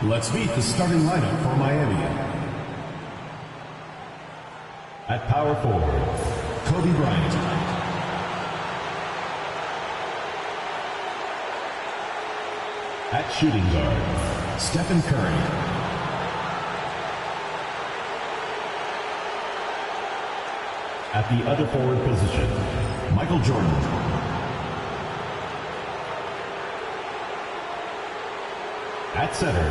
Let's meet the starting lineup for Miami. At power forward, Kobe Bryant. At shooting guard, Stephen Curry. At the other forward position, Michael Jordan. At center,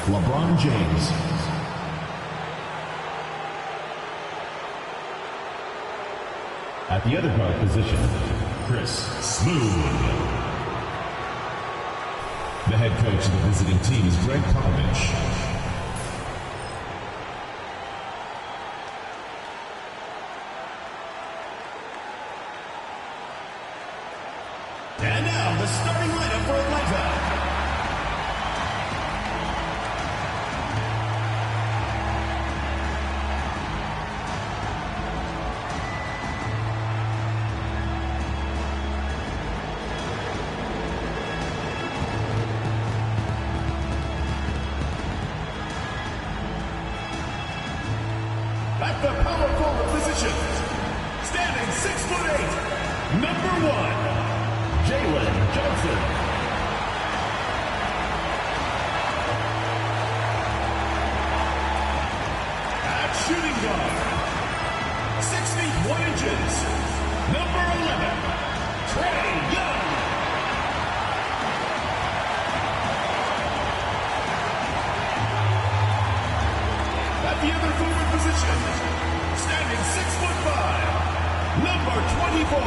LeBron James. At the other guard position, Chris Smoove. The head coach of the visiting team is Greg Popovich. And now the starting lineup for Atlanta. At the power forward position, standing 6'8", number 1, Jalen Johnson. At shooting guard, 6 feet 1 inches, number 11, Trae Young. At the other forward position, standing 6'5", number 24.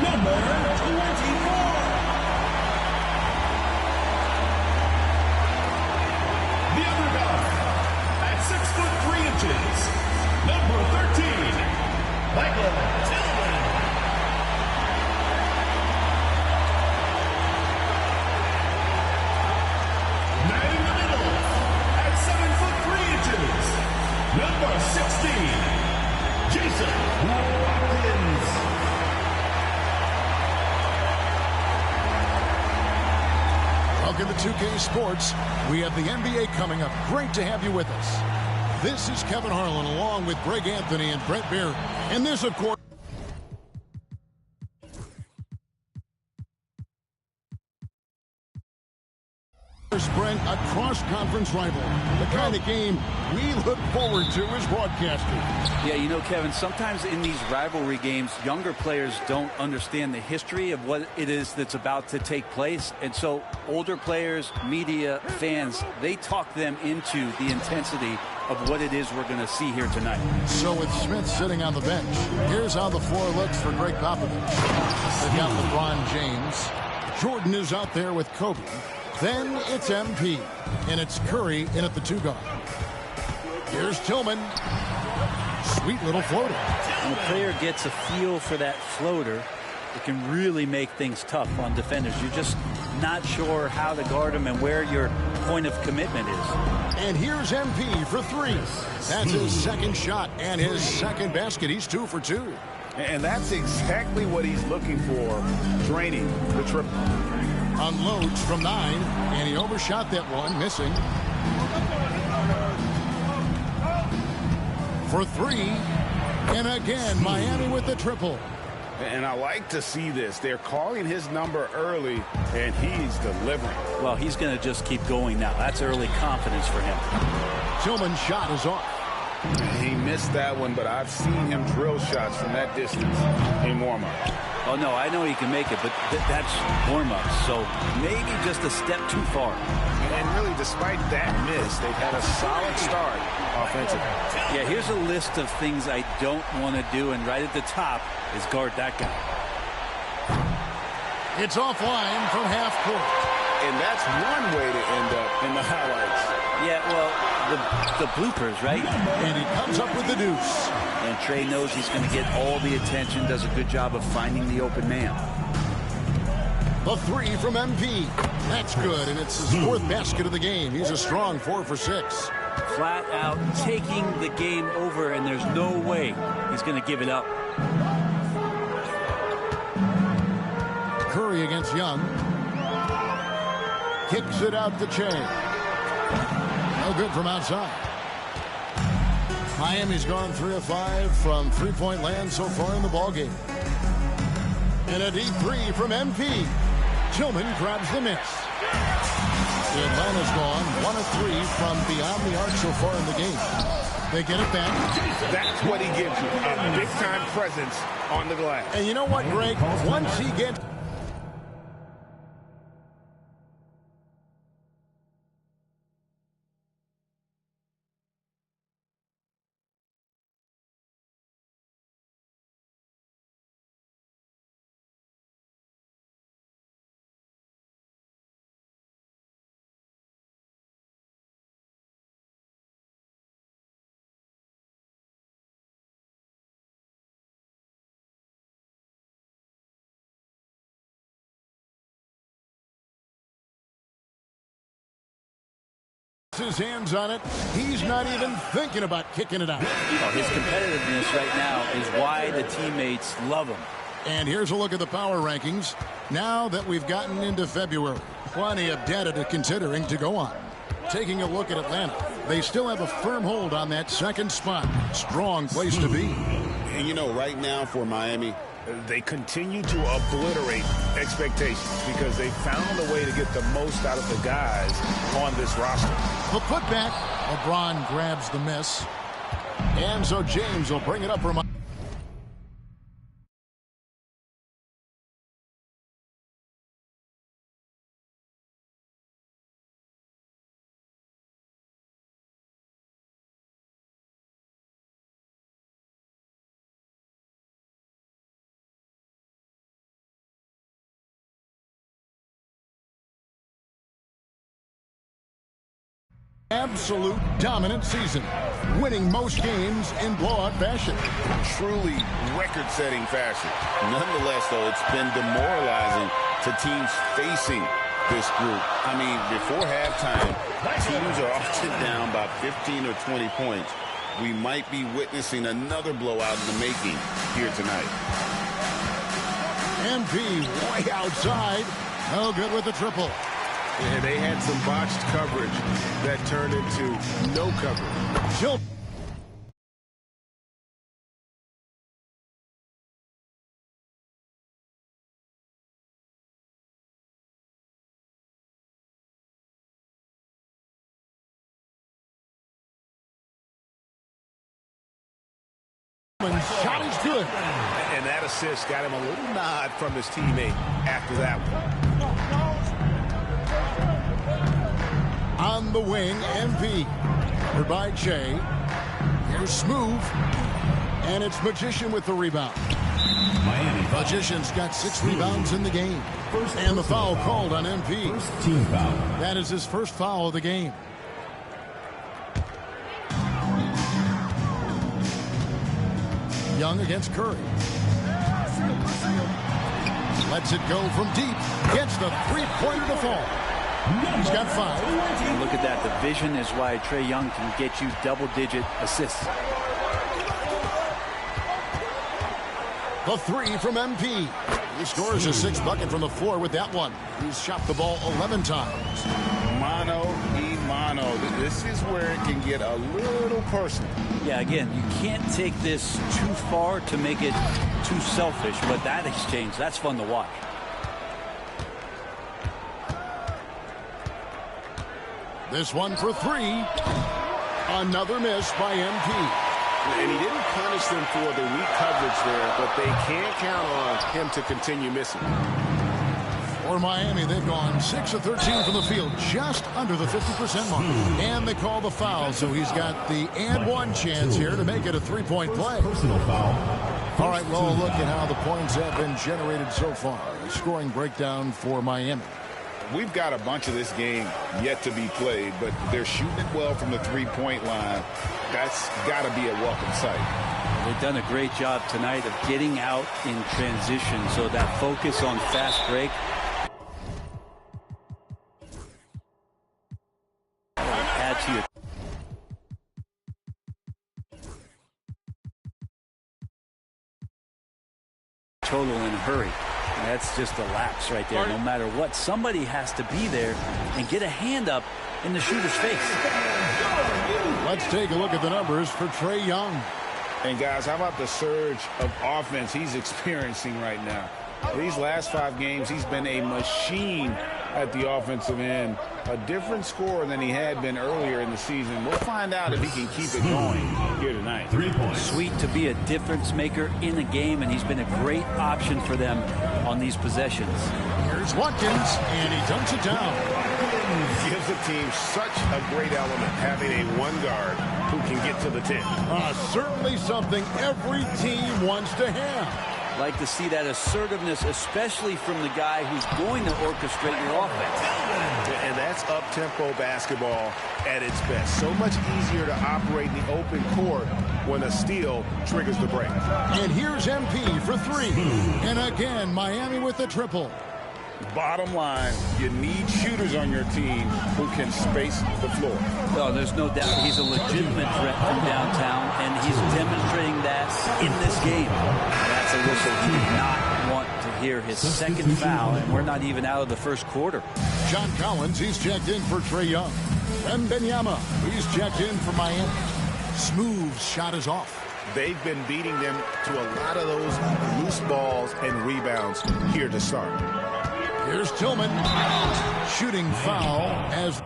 Number 24. The other guard, at 6'3", number 13, Michael Tillman. Man in the middle, at 7'3", number 16, Jayceon. Welcome to 2K Sports. We have the NBA coming up. Great to have you with us. This is Kevin Harlan along with Greg Anthony and Brent Beer. And this, of course, Brent, a cross-conference rival. The kind of game we look forward to as broadcasters. Yeah, you know, Kevin, sometimes in these rivalry games, younger players don't understand the history of what it is that's about to take place. And so older players, media, fans, they talk them into the intensity of what it is we're going to see here tonight. So with Smith sitting on the bench, here's how the floor looks for Greg Popovich. They've got LeBron James. Jordan is out there with Kobe. Then it's MP, and it's Curry in at the 2 guard. Here's Tillman. Sweet little floater. When a player gets a feel for that floater, it can really make things tough on defenders. You're just not sure how to guard them and where your point of commitment is. And here's MP for 3. That's his second shot and his second basket. He's 2 for 2. And that's exactly what he's looking for, draining the triple. Unloads from 9, and he overshot that one, missing. For 3, and again, Miami with the triple. And I like to see this. They're calling his number early, and he's delivering. Well, he's going to just keep going now. That's early confidence for him. Tillman's shot is off. He missed that one, but I've seen him drill shots from that distance in warm-up. Oh, no, I know he can make it, but that's warm-up, so maybe just a step too far. And really, despite that miss, they've had a solid start offensively. Yeah, here's a list of things I don't want to do, and right at the top is guard that guy. It's offline from half court. And that's one way to end up in the highlights. Yeah, well, the bloopers, right? And he comes up with the deuce. And Trae knows he's going to get all the attention, does a good job of finding the open man. The 3 from MP. That's good, and it's his 4th basket of the game. He's a strong 4 for 6. Flat out taking the game over, and there's no way he's going to give it up. Curry against Young. kicks it out the chain. No good from outside. Miami's gone 3 of 5 from three-point land so far in the ballgame. And a deep three from MP. Tillman grabs the miss. Atlanta's gone 1 of 3 from beyond the arc so far in the game. They get it back. That's what he gives you, a big-time presence on the glass. And you know what, Greg? Once he gets... his hands on it, he's not even thinking about kicking it out. Oh, his competitiveness right now is why the teammates love him. And here's a look at the power rankings. Now that we've gotten into February, plenty of data to considering to go on. Taking a look at Atlanta, they still have a firm hold on that second spot. Strong place to be. And you know, right now for Miami, they continue to obliterate expectations because they found a way to get the most out of the guys on this roster. The putback, LeBron grabs the miss. And so James will bring it up for Miami. Absolute dominant season, winning most games in blowout fashion. Truly record-setting fashion. Nonetheless, though, it's been demoralizing to teams facing this group. I mean, before halftime, teams are often down by 15 or 20 points. We might be witnessing another blowout in the making here tonight. MP way outside. No good with the triple. And they had some botched coverage that turned into no coverage. She'll shot is good. And that assist got him a little nod from his teammate after that one. On the wing, MV. Covered by Jay. Here's Smoove. And it's Magician with the rebound. Miami. Magician's got 6 rebounds in the game. And the foul called on MP. First team foul. That is his first foul of the game. Young against Curry. Lets it go from deep. Gets the three-pointer to fall. He's got 5. And look at that. The vision is why Trae Young can get you double-digit assists. The 3 from MP. He scores a 6th bucket from the floor with that one. He's shot the ball 11 times. Mano y mano. This is where it can get a little personal. Yeah, again, you can't take this too far to make it too selfish, but that exchange, that's fun to watch. This one for 3. Another miss by MP. And he didn't punish them for the weak coverage there, but they can't count on him to continue missing. For Miami, they've gone 6 of 13 from the field, just under the 50% mark. And they call the foul, so he's got the and one chance here to make it a 3-point play. Personal foul. All right, well, look at how the points have been generated so far. A scoring breakdown for Miami. We've got a bunch of this game yet to be played, but they're shooting it well from the three-point line. That's got to be a welcome sight. They've done a great job tonight of getting out in transition, so that focus on fast break. Add to your total in a hurry. That's just a lapse right there. No matter what, somebody has to be there and get a hand up in the shooter's face. Let's take a look at the numbers for Trae Young. And guys, how about the surge of offense he's experiencing right now? These last 5 games, he's been a machine at the offensive end. A different scorer than he had been earlier in the season. We'll find out if he can keep it going here tonight. 3 points. Sweet to be a difference maker in the game, and he's been a great option for them on these possessions. Here's Watkins, and he dunks it down. Gives the team such a great element, having a one guard who can get to the 10. Certainly something every team wants to have. Like to see that assertiveness, especially from the guy who's going to orchestrate your offense. And that's up-tempo basketball at its best. So much easier to operate in the open court when a steal triggers the break. And here's MP for 3. And again, Miami with the triple. Bottom line, you need shooters on your team who can space the floor. No, there's no doubt he's a legitimate threat from downtown, and he's demonstrating that in this game. That's a whistle he did not want to hear. His second foul, and we're not even out of the first quarter. John Collins, he's checked in for Trae Young. Mynba, he's checked in for Miami. Smoove's shot is off. They've been beating them to a lot of those loose balls and rebounds here to start. Here's Tillman. Shooting foul as...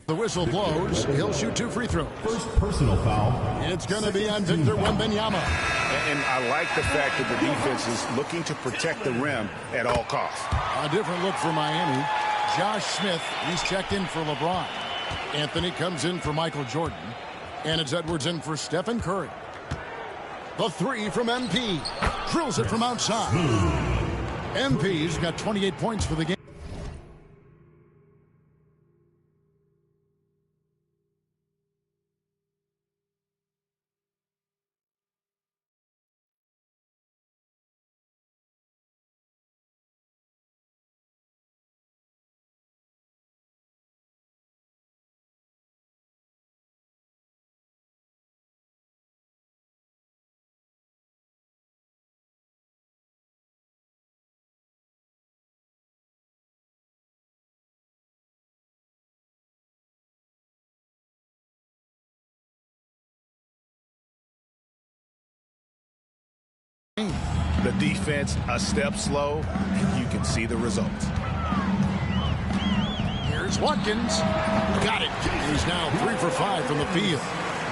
The whistle blows. He'll shoot 2 free throws. First personal foul. It's going to be on Victor Wembanyama. And I like the fact that the defense is looking to protect the rim at all costs. A different look for Miami. Josh Smith, he's checked in for LeBron. Anthony comes in for Michael Jordan. And it's Edwards in for Stephen Curry. The 3 from MP. Drills it from outside. MP's got 28 points for the game. The defense a step slow, and you can see the results. Here's Watkins. Got it. He's now 3 for 5 from the field.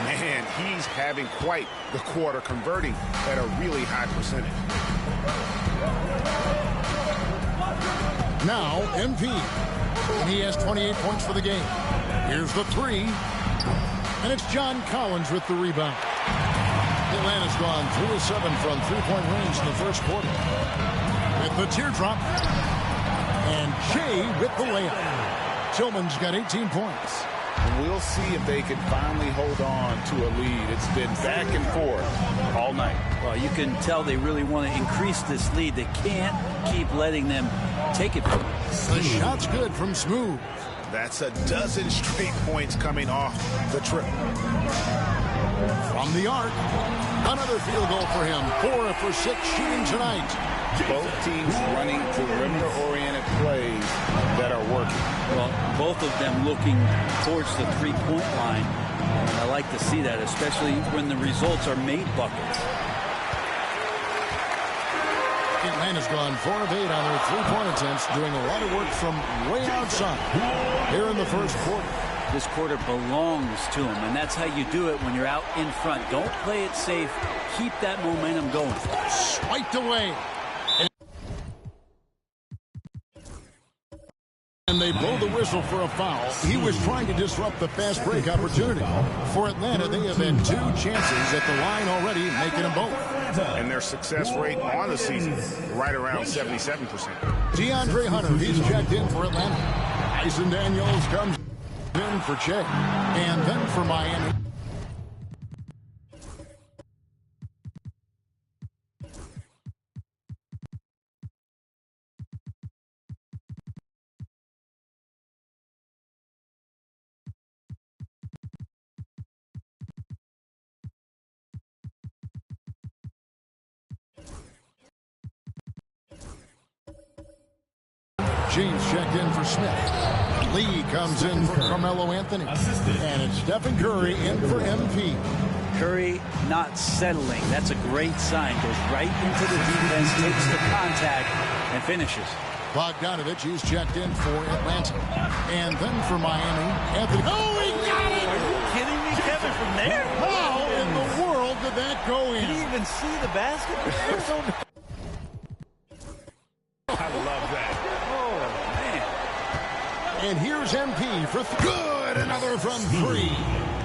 Man, he's having quite the quarter, converting at a really high percentage. Now MP. And he has 28 points for the game. Here's the 3. And it's John Collins with the rebound. Atlanta's gone 3 of 7 from 3-point range in the first quarter. With the teardrop. And Jay with the layup. Tillman's got 18 points. We'll see if they can finally hold on to a lead. It's been back and forth all night. Well, you can tell they really want to increase this lead. They can't keep letting them take it from them. The shot's good from Smoove. That's a dozen straight points coming off the trip. From the arc. Another field goal for him. 4 for 6 shooting tonight. Both teams running perimeter-oriented plays that are working. Well, both of them looking towards the three-point line. And I like to see that, especially when the results are made buckets. Atlanta's gone 4 of 8 on their three-point attempts, doing a lot of work from way outside here in the first quarter. This quarter belongs to him, and that's how you do it when you're out in front. Don't play it safe. Keep that momentum going. Swiped away. And they blow the whistle for a foul. He was trying to disrupt the fast break opportunity. For Atlanta, they have had 2 chances at the line already, making them both. And their success rate on the season, right around 77%. DeAndre Hunter, he's checked in for Atlanta. Tyson Daniels comes in for Che. And then for Miami. James checked in for Smith. Lee comes in for Carmelo Anthony. And it's Stephen Curry in for MP. Curry not settling. That's a great sign. Goes right into the defense, takes the contact, and finishes. Bogdanovich, he's checked in for Atlanta. And then for Miami, Anthony. Oh, he got it! Are you kidding me, Kevin, from there? How in the world did that go in? Did he even see the basket? I love that. Oh, man. And here's MP for good. Another from three.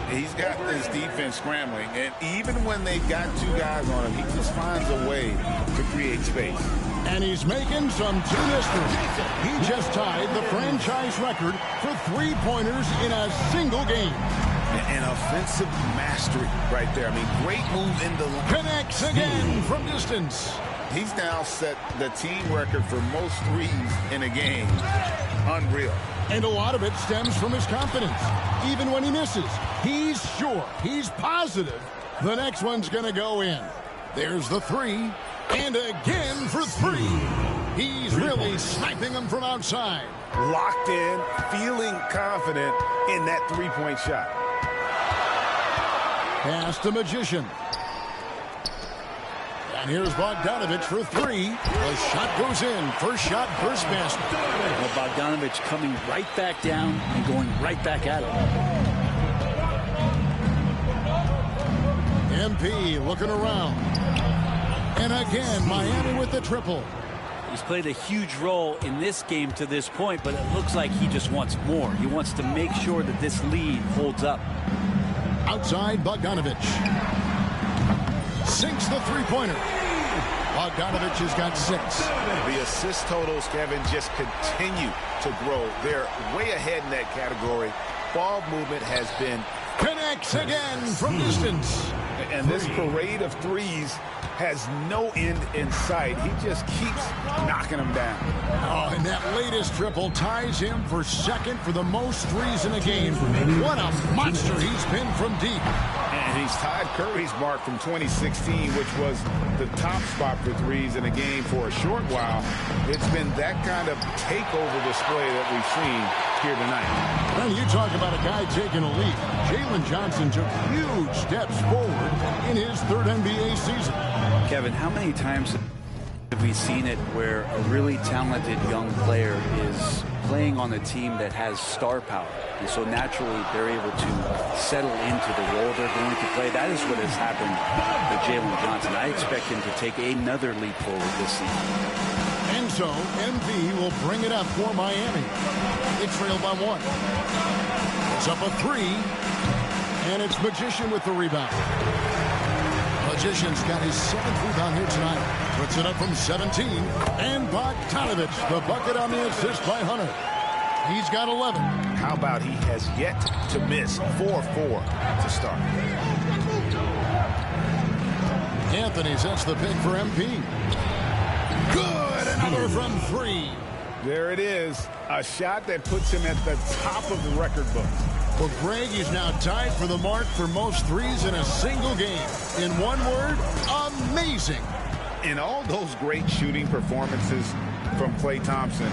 He's got this defense scrambling, and even when they've got two guys on him, he just finds a way to create space. And he's making some team history. He just tied the franchise record for three-pointers in a single game. An offensive mastery right there. I mean, great move in the line. Connects again from distance. He's now set the team record for most threes in a game. Unreal. And a lot of it stems from his confidence. Even when he misses, he's sure, he's positive the next one's going to go in. There's the three. And again for three. He's really sniping them from outside. Locked in, feeling confident in that three-point shot. Pass to Magician. And here's Bogdanovich for three. The shot goes in. First shot, first basket. Well, Bogdanovich coming right back down and going right back at him. MP looking around. And again, Miami with the triple. He's played a huge role in this game to this point, but it looks like he just wants more. He wants to make sure that this lead holds up. Outside, Bogdanovich. Sinks the three-pointer. Bogdanovich has got 6. The assist totals, Kevin, just continue to grow. They're way ahead in that category. Ball movement has been... Connects again from distance. And this parade of threes has no end in sight. He just keeps knocking them down. Oh, and that latest triple ties him for second for the most threes in a game. What a monster he's been from deep. And he's tied Curry's mark from 2016, which was the top spot for threes in a game for a short while. It's been that kind of takeover display that we've seen here tonight. Well, you talk about a guy taking a lead. Jalen Johnson took huge steps forward in his third NBA season. Kevin, how many times have we seen it where a really talented young player is playing on a team that has star power? And so naturally they're able to settle into the role they're going to play. That is what has happened with Jalen Johnson. I expect him to take another leap forward this season. And so MP will bring it up for Miami. They trail by 1. It's up a 3. And it's Magician with the rebound. Magician's got his 7th rebound here tonight. Puts it up from 17. And Bogdanovich, the bucket on the assist by Hunter. He's got 11. How about he has yet to miss 4-4 to start. Anthony sets the pick for MP. Good! Another from 3. There it is. A shot that puts him at the top of the record book. Well, Greg is now tied for the mark for most threes in a single game. In one word, amazing. In all those great shooting performances from Klay Thompson,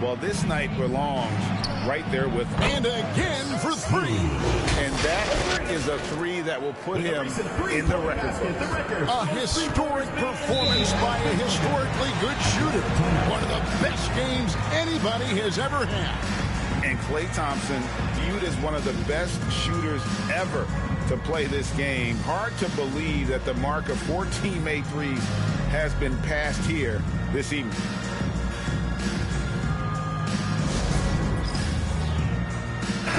well, this night belongs right there with him. And again for 3. And that is a 3 that will put him in the record book. A historic performance by a historically good shooter. One of the best games anybody has ever had. And Klay Thompson viewed as one of the best shooters ever to play this game. Hard to believe that the mark of 14 made threes has been passed here this evening.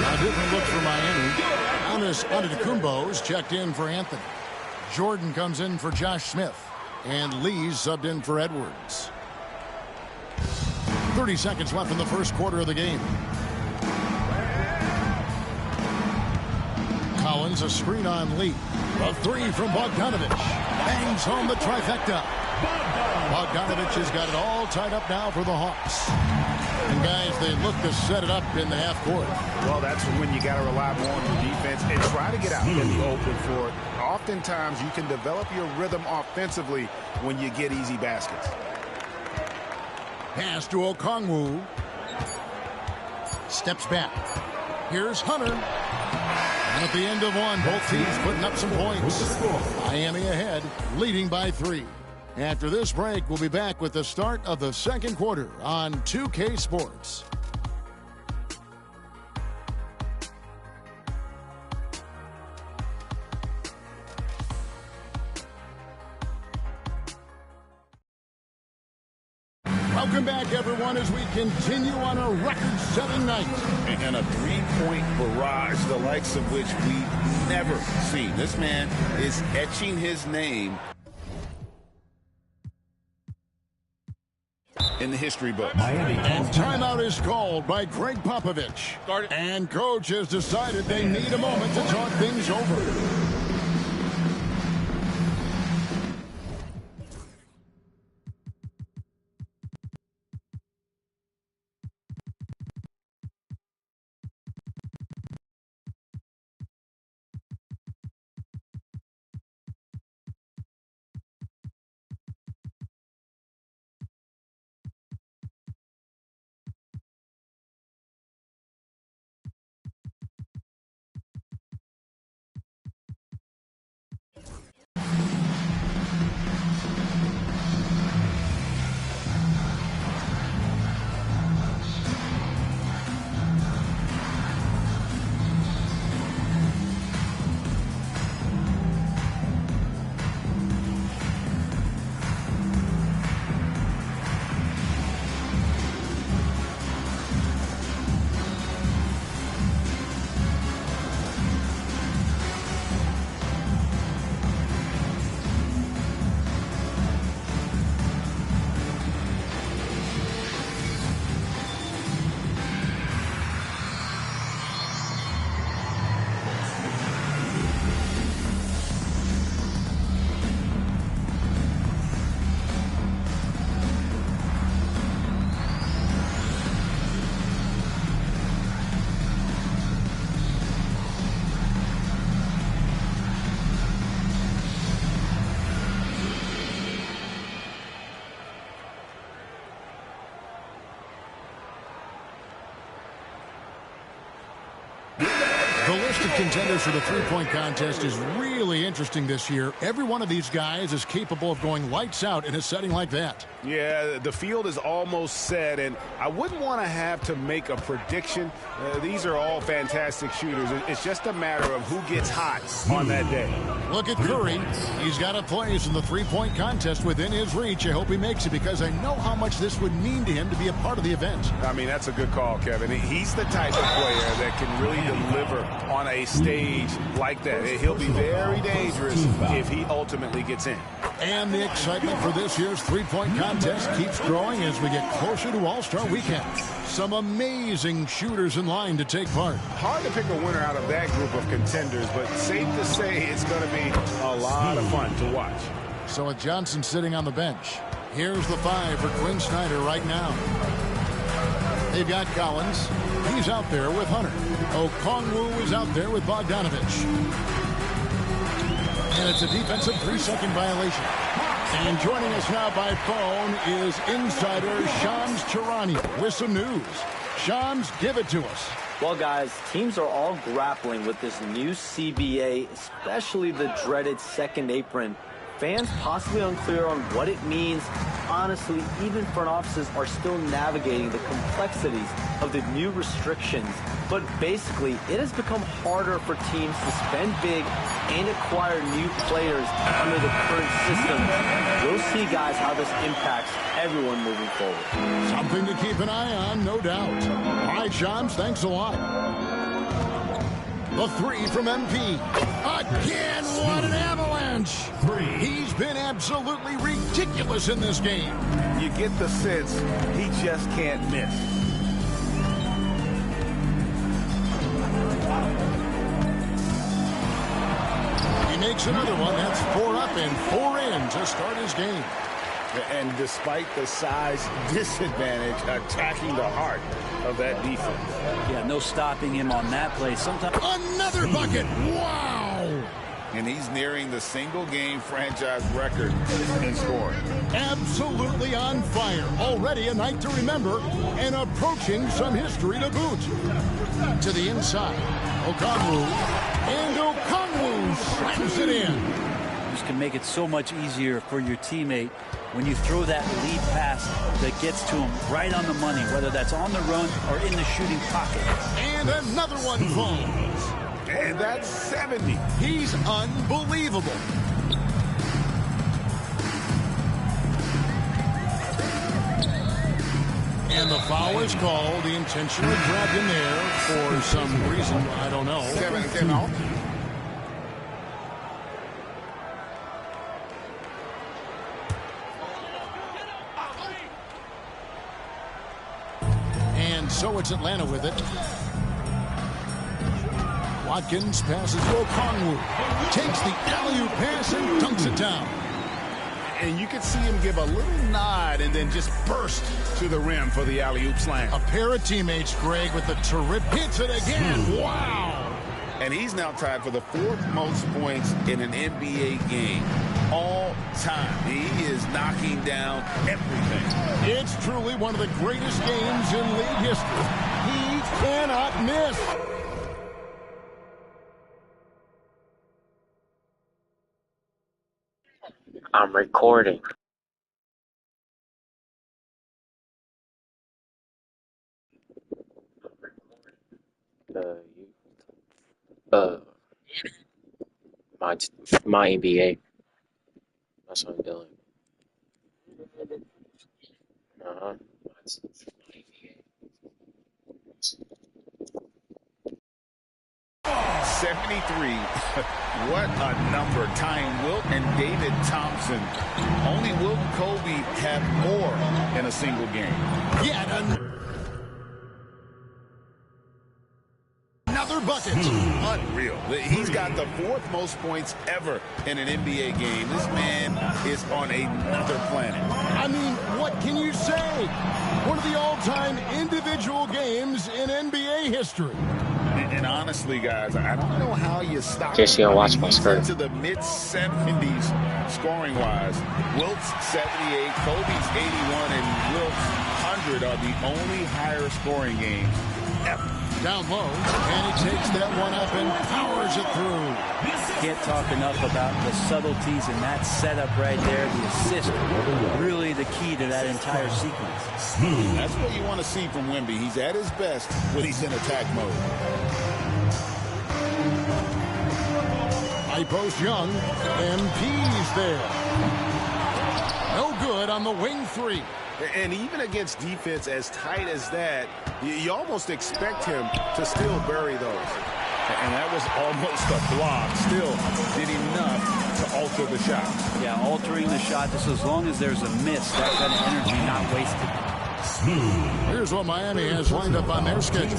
Now different looks for Miami. Giannis Antetokounmpo's checked in for Anthony. Jordan comes in for Josh Smith. And Lee's subbed in for Edwards. 30 seconds left in the first quarter of the game. Collins, a screen on Lee. A 3 from Bogdanovich. Bangs home the trifecta. Bogdanovich has got it all tied up now for the Hawks. And guys, they look to set it up in the half court. Well, that's when you got to rely more on your defense and try to get out in the open for it. Oftentimes, you can develop your rhythm offensively when you get easy baskets. Pass to Okongwu. steps back. Here's Hunter. And at the end of one, both teams putting up some points. Miami ahead, leading by 3. After this break, we'll be back with the start of the second quarter on 2K Sports. Welcome back, everyone, as we continue on a record-setting night. And a three-point barrage, the likes of which we've never seen. This man is etching his name in the history book. And timeout is called by Greg Popovich. And coach has decided they need a moment to talk things over. The list of contenders for the three-point contest is really interesting this year. Every one of these guys is capable of going lights out in a setting like that. Yeah, the field is almost set, and I wouldn't want to have to make a prediction. These are all fantastic shooters. It's just a matter of who gets hot on that day. Look at Curry. He's got a place in the three-point contest within his reach. I hope he makes it because I know how much this would mean to him to be a part of the event. I mean, that's a good call, Kevin. He's the type of player that can really deliver on a stage like that. He'll be very dangerous if he ultimately gets in. And the excitement for this year's three-point contest keeps growing as we get closer to All-Star Weekend. Some amazing shooters in line to take part. Hard to pick a winner out of that group of contenders, but safe to say it's going to be a lot of fun to watch. So with Johnson sitting on the bench, here's the 5 for Quinn Snyder right now. They've got Collins. He's out there with Hunter. Okongwu is out there with Bogdanovich. And it's a defensive 3-second violation. And joining us now by phone is insider Shams Charania with some news. Shams, give it to us. Well, guys, teams are all grappling with this new CBA, especially the dreaded second apron. Fans possibly unclear on what it means. Honestly, even front offices are still navigating the complexities of the new restrictions. But basically, it has become harder for teams to spend big and acquire new players under the current system. We'll see, guys, how this impacts everyone moving forward. Something to keep an eye on, no doubt. All right, Shams, thanks a lot. The 3 from MP. Again, what an avalanche! He's been absolutely ridiculous in this game. You get the sense he just can't miss. He makes another one. That's 4 up and 4 in to start his game. And despite the size disadvantage, attacking the heart of that defense. Yeah, no stopping him on that play. Sometimes another bucket. Wow! And he's nearing the single-game franchise record in scoring. Absolutely on fire. Already a night to remember and approaching some history to boot. To the inside, Okongwu. And Okongwu slams it in. This can make it so much easier for your teammate when you throw that lead pass that gets to him right on the money, whether that's on the run or in the shooting pocket. And another one falls. And that's 70. He's unbelievable. And the foul is called. He intentionally grabbed him there for some reason. I don't know. 7 out. And so it's Atlanta with it. Watkins passes to Okongwu. Takes the alley-oop pass and dunks it down. And you can see him give a little nod and then just burst to the rim for the alley-oop slam. A pair of teammates, Greg, with a terrific hits it again. Wow. And he's now tied for the 4th most points in an NBA game all time. He is knocking down everything. It's truly one of the greatest games in league history. He cannot miss. I'm recording. My NBA. That's what I'm doing. That's my NBA. 73. What a number. Tying Wilt and David Thompson. Only Wilt and Kobe have more in a single game. Yet another bucket. Unreal. He's got the 4th most points ever in an NBA game. This man is on another planet. I mean, what can you say? One of the all-time individual games in NBA history. And honestly, guys, I don't know how you stop Jayceon, watch my skirt. Into the mid-70s scoring-wise. Wilt's 78, Kobe's 81, and Wilt's 100 are the only higher scoring games ever. Down low, and he takes that one up and powers it through. Can't talk enough about the subtleties in that setup right there. The assist, really the key to that entire sequence. That's what you want to see from Wemby. He's at his best when he's in attack mode. High post Young. MP's there. No good on the wing three. And even against defense as tight as that, you almost expect him to still bury those. And that was almost a block. Still did enough to alter the shot. Yeah, altering the shot just as long as there's a miss. That kind of energy not wasted. Here's what Miami has lined up on their schedule.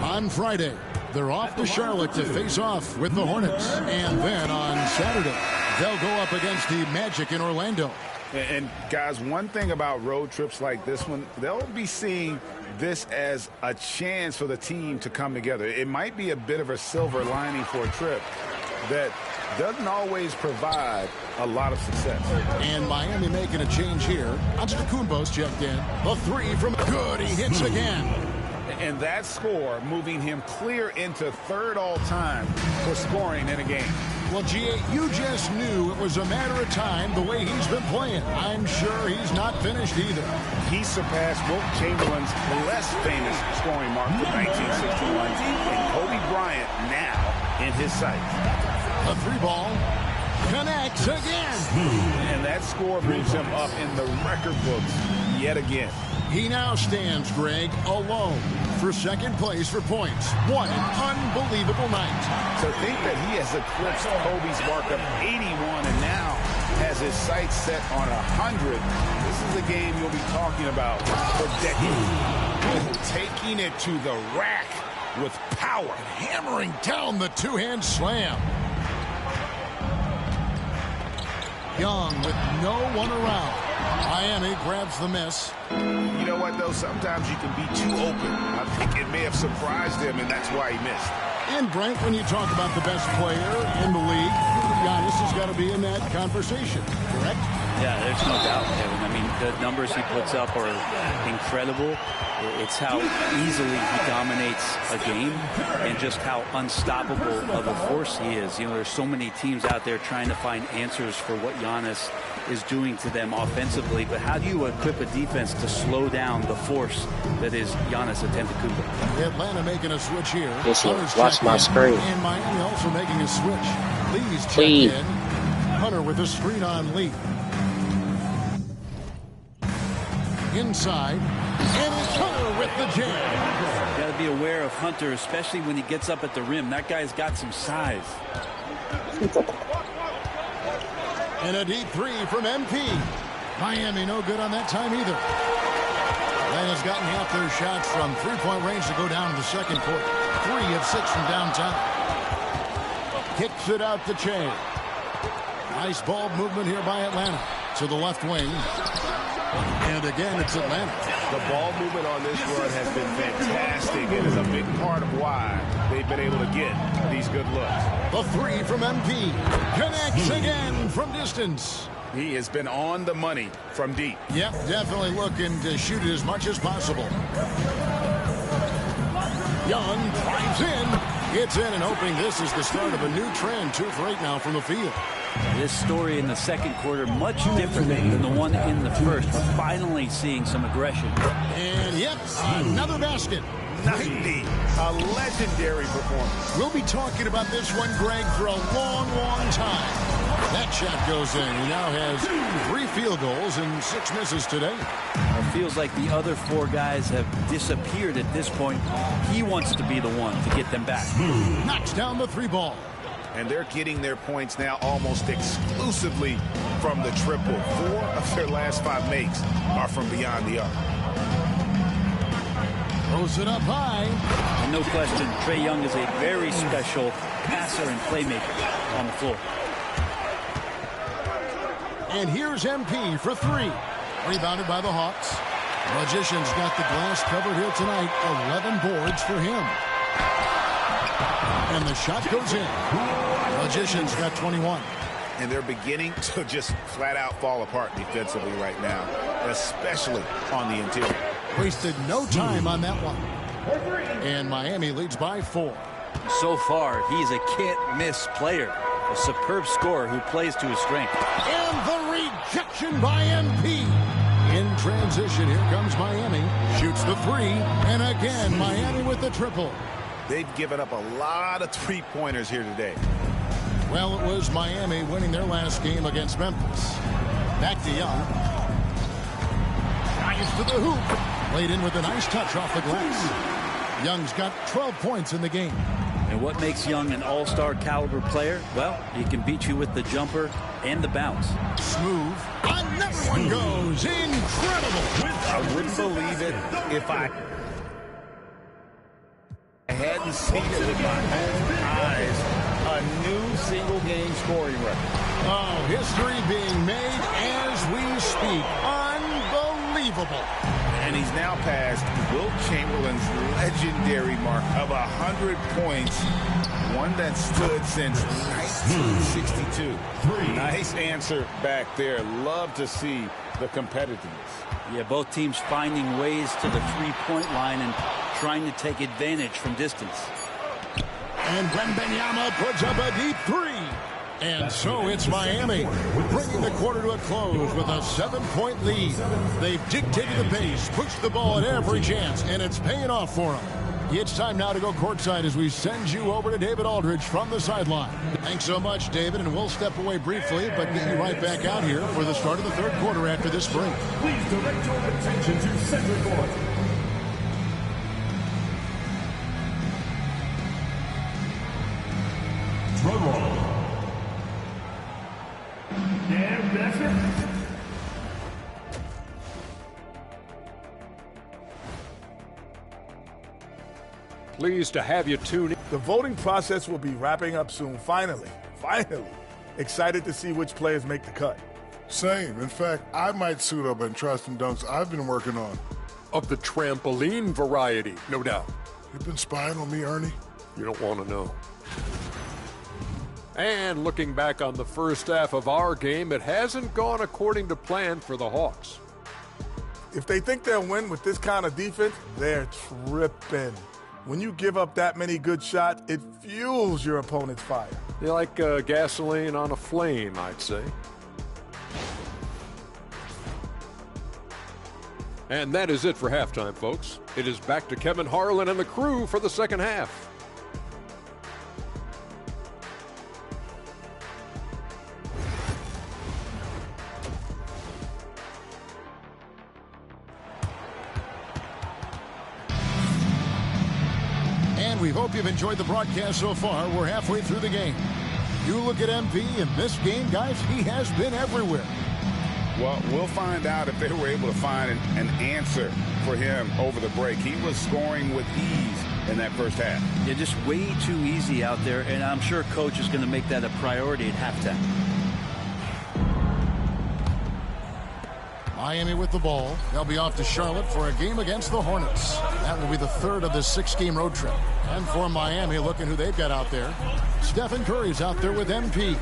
On Friday, they're off to Charlotte to face off with the Hornets. And then on Saturday, they'll go up against the Magic in Orlando. And guys, one thing about road trips like this one, they'll be seeing this as a chance for the team to come together. It might be a bit of a silver lining for a trip that doesn't always provide a lot of success. And Miami making a change here. Antetokounmpo's checked in. The three from good. He hits again. And that score moving him clear into 3rd all-time for scoring in a game. Well, G.A., you just knew it was a matter of time the way he's been playing. I'm sure he's not finished either. He surpassed Wilt Chamberlain's less famous scoring mark from 1961, and Kobe Bryant now in his sights. The 3-ball connects again. And that score brings him up in the record books yet again. He now stands, Greg, alone for 2nd place for points. What an unbelievable night. To think that he has eclipsed Kobe's mark of 81 and now has his sights set on 100. This is a game you'll be talking about for decades. Taking it to the rack with power. Hammering down the two-hand slam. Young with no one around. Miami grabs the miss. You know what, though? Sometimes you can be too open. I think it may have surprised him, and that's why he missed. And Brent, when you talk about the best player in the league, Giannis has got to be in that conversation, correct? Yeah, there's no doubt, Kevin. I mean, the numbers he puts up are incredible. It's how easily he dominates a game and just how unstoppable of a force he is. You know, there's so many teams out there trying to find answers for what Giannis is doing to them offensively, but how do you equip a defense to slow down the force that is Giannis Antetokounmpo? Atlanta making a switch here. Jayceon, watch my screen. And Miami also making a switch. Lee's checked in. Hunter with a screen on Lee. Inside. And it's Hunter with the jam. You got to be aware of Hunter, especially when he gets up at the rim. That guy's got some size. And a deep three from MP. Miami no good on that time either. Atlanta's gotten half their shots from three-point range to go down in the second quarter. 3 of 6 from downtown. Kicks it out to Che. Nice ball movement here by Atlanta to the left wing. And again, it's Atlanta. The ball movement on this run has been fantastic. It is a big part of why they've been able to get these good looks. The three from MP. Connects again from distance. He has been on the money from deep. Yep, definitely looking to shoot it as much as possible. Young drives in. Gets in and hoping this is the start of a new trend. 2 for 8 now from the field. This story in the second quarter much different than the one in the first. We're finally seeing some aggression. And yep, another basket. 90. A legendary performance. We'll be talking about this one, Greg, for a long, long time. That shot goes in. He now has 3 field goals and 6 misses today. It feels like the other 4 guys have disappeared at this point. He wants to be the one to get them back. Knocks down the 3 ball. And they're getting their points now almost exclusively from the triple. 4 of their last 5 makes are from beyond the arc. Throws it up high. And no question, Trae Young is a very special passer and playmaker on the floor. And here's MP for 3. Rebounded by the Hawks. Magician's got the glass covered here tonight. 11 boards for him. And the shot goes in. Magician's got 21. And they're beginning to just flat out fall apart defensively right now, especially on the interior. Wasted no time on that one. And Miami leads by 4. So far, he's a can't-miss player. A superb scorer who plays to his strength. And the rejection by MP. In transition, here comes Miami. Shoots the 3. And again, Miami with the triple. They've given up a lot of three-pointers here today. Well, it was Miami winning their last game against Memphis. Back to Young. Drives to the hoop. Laid in with a nice touch off the glass. Young's got 12 points in the game. And what makes Young an all-star caliber player? Well, he can beat you with the jumper and the bounce. Smoove. Another one goes. Incredible. I wouldn't believe it if I hadn't seen it with my own eyes. A new single-game scoring record. Oh, history being made as we speak. Unbelievable. And he's now passed Wilt Chamberlain's legendary mark of 100 points, one that stood since 1962. Nice answer back there. Love to see the competitiveness. Yeah, both teams finding ways to the three-point line and trying to take advantage from distance. And Wembanyama puts up a deep 3. And so it's Miami bringing the quarter to a close with a 7-point lead. They've dictated the pace, pushed the ball at every chance, and it's paying off for them. It's time now to go courtside as we send you over to David Aldridge from the sideline. Thanks so much, David, and we'll step away briefly, but get you right back out here for the start of the third quarter after this break. Please direct your attention to center court. Drum roll. And that's it. Pleased to have you tune in. The voting process will be wrapping up soon. Finally. Excited to see which players make the cut. Same. In fact, I might suit up and try some dunks I've been working on. Of the trampoline variety, no doubt. You've been spying on me, Ernie? You don't want to know. And looking back on the first half of our game, it hasn't gone according to plan for the Hawks. If they think they'll win with this kind of defense, they're tripping. When you give up that many good shots, it fuels your opponent's fire. They like gasoline on a flame, I'd say. And that is it for halftime, folks. It is back to Kevin Harlan and the crew for the second half. And we hope you've enjoyed the broadcast so far. We're halfway through the game. You look at MP in this game, guys, he has been everywhere. Well, we'll find out if they were able to find an answer for him over the break. He was scoring with ease in that first half. Yeah, just way too easy out there, and I'm sure coach is going to make that a priority at halftime. Miami with the ball. They'll be off to Charlotte for a game against the Hornets. That will be the third of this 6-game road trip. And for Miami, looking who they've got out there. Stephen Curry's out there with MP.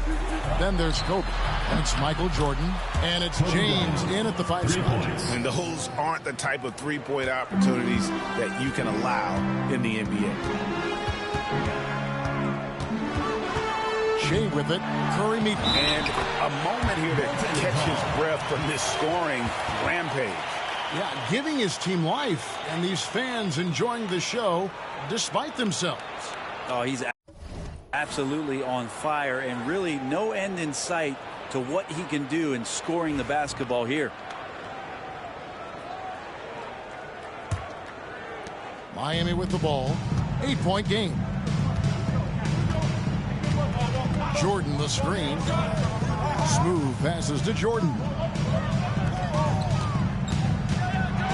Then there's Kobe. And it's Michael Jordan. And it's James in at the 5 spot. And those aren't the type of three-point opportunities that you can allow in the NBA. Shea with it. Curry meet. And a moment here to catch his breath from this scoring rampage. Yeah, giving his team life. And these fans enjoying the show despite themselves. Oh, he's absolutely on fire, and really no end in sight to what he can do in scoring the basketball here. Miami with the ball. 8-point game. Jordan the screen. Smoove passes to Jordan.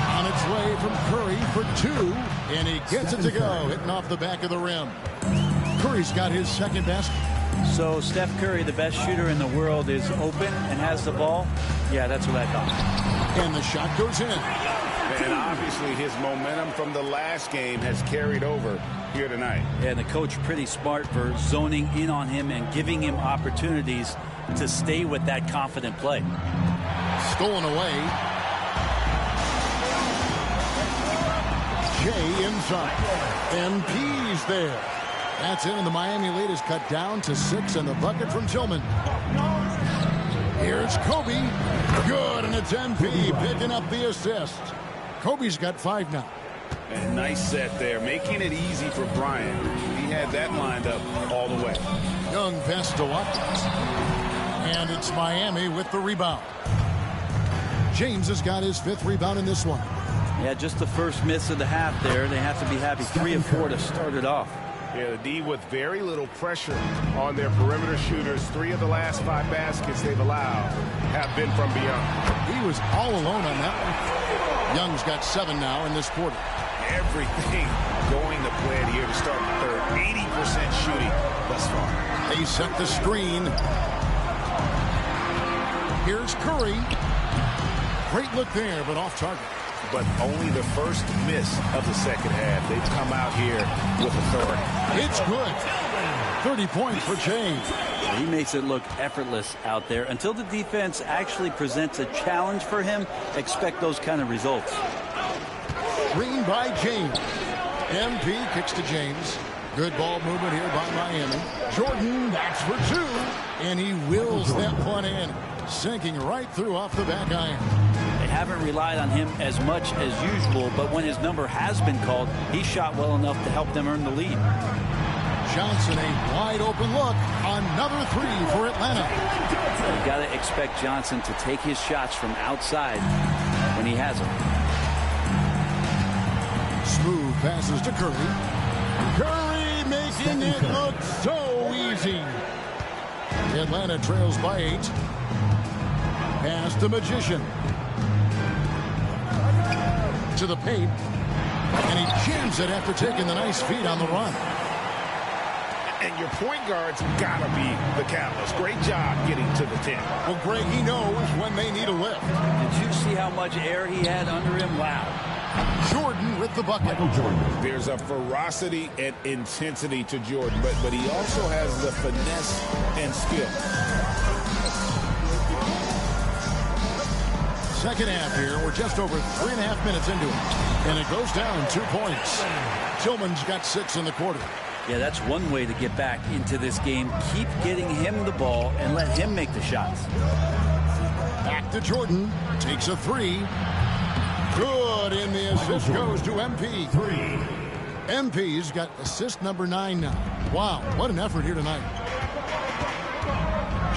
On its way from Curry for 2. And he gets it to go. Hitting off the back of the rim. Curry's got his second basket. So Steph Curry, the best shooter in the world, is open and has the ball. Yeah, that's what I thought. And the shot goes in. And obviously his momentum from the last game has carried over here tonight. And the coach pretty smart for zoning in on him and giving him opportunities to stay with that confident play. Stolen away. Jay inside. MP's there. That's it, and the Miami lead is cut down to 6, and the bucket from Tillman. Here's Kobe. Good, and it's MP picking up the assist. Kobe's got 5 now. And nice set there, making it easy for Bryant. He had that lined up all the way. Young pass to Watkins. And it's Miami with the rebound. James has got his 5th rebound in this one. Yeah, just the first miss of the half there. They have to be happy. 3 of 4 to start it off. Yeah, the D with very little pressure on their perimeter shooters. 3 of the last 5 baskets they've allowed have been from beyond. He was all alone on that one. Young's got 7 now in this quarter. Everything going to plan here to start the third. 80% shooting thus far. They set the screen. Here's Curry. Great look there, but off target. But only the first miss of the second half. They've come out here with authority. It's good. 30 points for James. He makes it look effortless out there. Until the defense actually presents a challenge for him, expect those kind of results. Screen by James. MP kicks to James. Good ball movement here by Miami. Jordan, that's for 2. And he wills that one in. Sinking right through off the back iron. They haven't relied on him as much as usual, but when his number has been called, he shot well enough to help them earn the lead. Johnson, a wide open look. Another 3 for Atlanta. You got to expect Johnson to take his shots from outside when he has them. Smoove passes to Curry. Curry making it look so easy. Atlanta trails by 8. Pass to Magician. To the paint. And he jams it after taking the nice feed on the run. And your point guard's got to be the catalyst. Great job getting to the 10. Well, Greg, he knows when they need a lift. Did you see how much air he had under him? Wow. Jordan with the bucket. Michael Jordan. There's a ferocity and intensity to Jordan, but he also has the finesse and skill. Second half here. We're just over 3.5 minutes into it. And it goes down 2 points. Tillman's got 6 in the quarter. Yeah, that's one way to get back into this game. Keep getting him the ball and let him make the shots. Back to Jordan. Takes a 3. Good, and the assist goes to MP. 3. MP's got assist number 9 now. Wow, what an effort here tonight.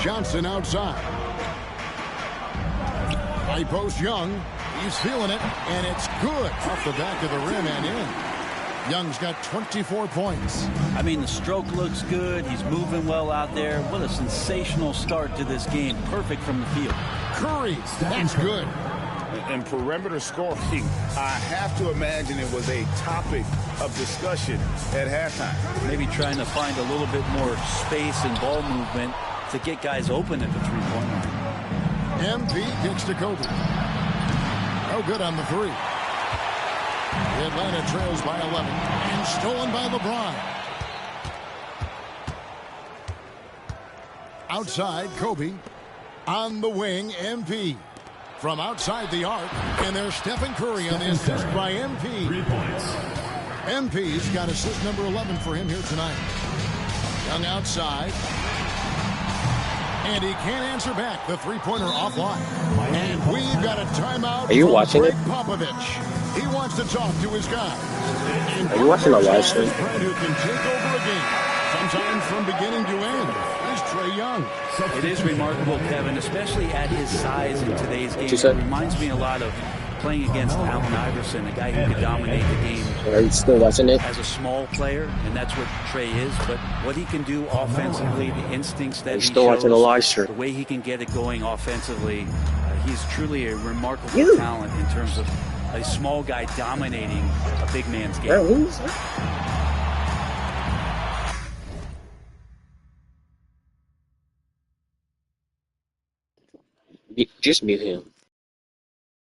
Johnson outside. High post Young. He's feeling it, and it's good off the back of the rim and in. Young's got 24 points. I mean, the stroke looks good. He's moving well out there. What a sensational start to this game. Perfect from the field. Curry, that's good. And perimeter scoring, I have to imagine it was a topic of discussion at halftime. Maybe trying to find a little bit more space and ball movement to get guys open at the three-point line. MP kicks to Kobe. No good on the 3. Atlanta trails by 11 and stolen by LeBron. Outside, Kobe. On the wing, MP. From outside the arc, and there's Stephen Curry on the assist by MP. 3 points. MP's got assist number 11 for him here tonight. Young outside. And he can't answer back. The three-pointer offline. And we've got a timeout. Are you watching it? Popovich. He wants to talk to his guy. Are you watching a live stream? Who can take over a game, sometimes from beginning to end. He's Trae Young. It is remarkable, Kevin, especially at his size in today's game. It reminds me a lot of playing against Allen Iverson, a guy who could dominate the game. Are you still watching it? As a small player, and that's what Trae is. But what he can do offensively, the instincts that he shows, watching the live stream. the way he can get it going offensively, he's truly a remarkable talent in terms of a small guy dominating a big man's game. Just mute him.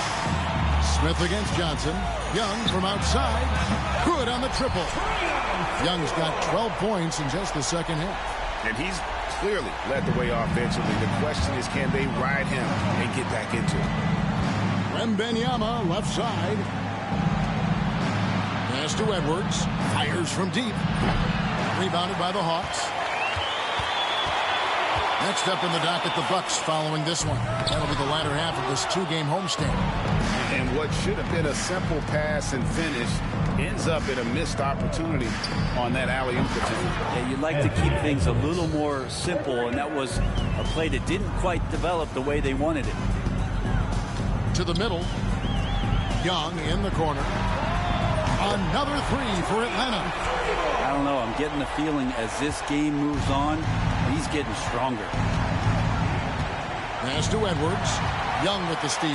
Smith against Johnson. Young from outside. Good on the triple. Young's got 12 points in just the second half. And he's clearly led the way offensively. The question is, can they ride him and get back into it? Wembanyama left side. Pass to Edwards. Fires from deep. Rebounded by the Hawks. Next up in the docket, the Bucks following this one. That'll be the latter half of this 2-game homestand. And what should have been a simple pass and finish ends up in a missed opportunity on that alley-oop attempt. Yeah, you'd like to keep things a little more simple, and that was a play that didn't quite develop the way they wanted it. To the middle. Young in the corner. Another 3 for Atlanta. I don't know. I'm getting the feeling as this game moves on, he's getting stronger. Pass to Edwards. Young with the steal.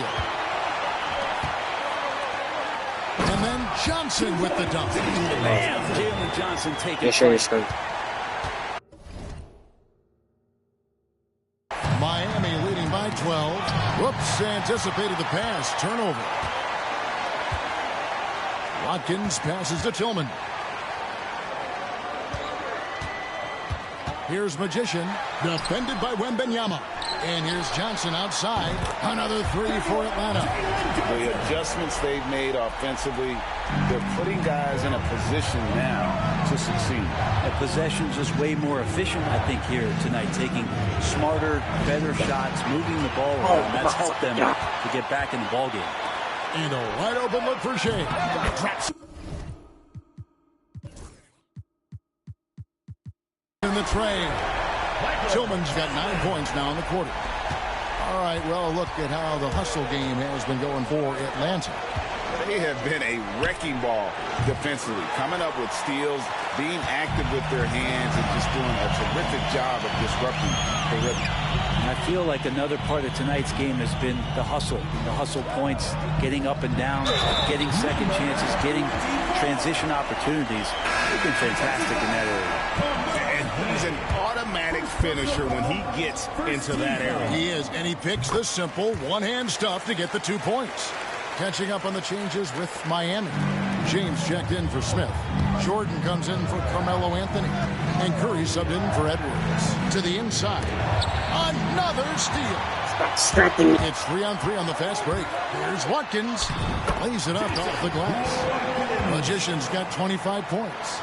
And then Johnson with the dunk. Bam! Jalen Johnson taking it. Miami leading by 12. Whoops, anticipated the pass. Turnover. Watkins passes to Tillman. Here's Magician, defended by Wembanyama. And here's Johnson outside. Another 3 for Atlanta. The adjustments they've made offensively, they're putting guys in a position now to succeed. The possession's just way more efficient, I think, here tonight. Taking smarter, better shots, moving the ball around. That's helped them to get back in the ballgame. And a wide open look for Shea. Drops in the train. Tillman's got 9 points now in the quarter. All right, well, look at how the hustle game has been going for Atlanta. They have been a wrecking ball defensively, coming up with steals, being active with their hands, and just doing a terrific job of disrupting the rhythm. And I feel like another part of tonight's game has been the hustle points, getting up and down, getting second chances, getting transition opportunities. They've been fantastic in that area. And he's an automatic finisher when he gets into that area. He is, and he picks the simple one-hand stuff to get the 2 points. Catching up on the changes with Miami. James checked in for Smith. Jordan comes in for Carmelo Anthony. And Curry subbed in for Edwards. To the inside. Another steal. It's 3-on-3 on the fast break. Here's Watkins. Lays it up off the glass. Magician's got 25 points.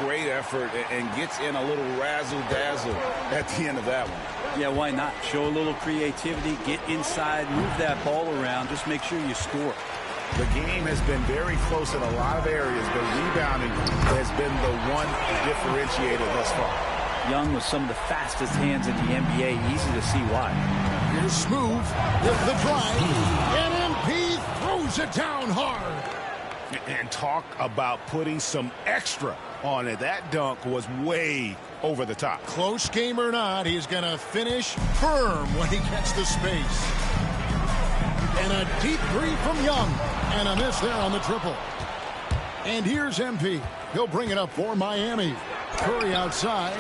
Great effort and gets in a little razzle-dazzle at the end of that one. Yeah, why not? Show a little creativity, get inside, move that ball around, just make sure you score. The game has been very close in a lot of areas, but rebounding has been the one differentiator thus far. Young with some of the fastest hands in the NBA. Easy to see why. Here's Smoove with the drive. And MP throws it down hard. And talk about putting some extra on it. That dunk was way over the top. Close game or not, he's going to finish firm when he gets the space. And a deep three from Young. And a miss there on the triple. And here's MP. He'll bring it up for Miami. Curry outside.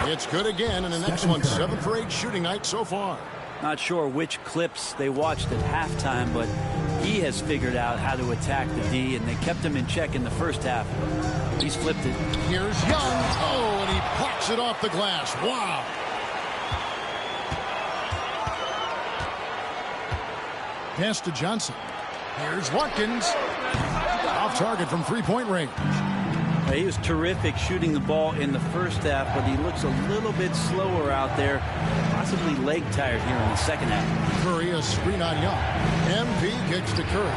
It's good again, and an excellent 7 for 8 shooting night so far. Not sure which clips they watched at halftime, but he has figured out how to attack the D, and they kept him in check in the first half. He's flipped it. Here's Young. Oh, and he pops it off the glass. Wow. Pass to Johnson. Here's Watkins. Off target from three-point range. He was terrific shooting the ball in the first half, but he looks a little bit slower out there, possibly leg tired here in the second half. Curry, a screen on Young. MP kicks to Curry.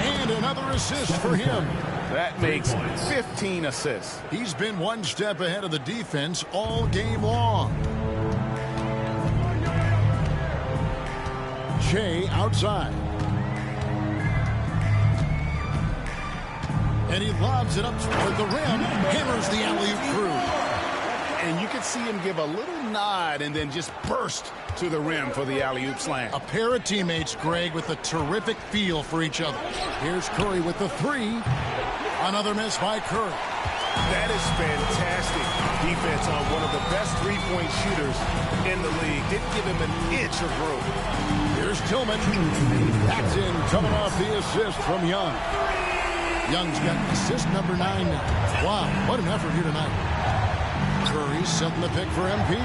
And another assist for him. That makes 15 assists. He's been one step ahead of the defense all game long. Jay outside. And he lobs it up toward the rim. Hammers the alley-oop through. And you can see him give a little nod and then just burst to the rim for the alley-oop slam. A pair of teammates, Greg, with a terrific feel for each other. Here's Curry with the three. Another miss by Curry. That is fantastic defense on one of the best three-point shooters in the league. Didn't give him an inch of room. Here's Tillman. That's in, coming off the assist from Young. Young's got assist number 9 now. Wow, what an effort here tonight. Curry setting the pick for MP.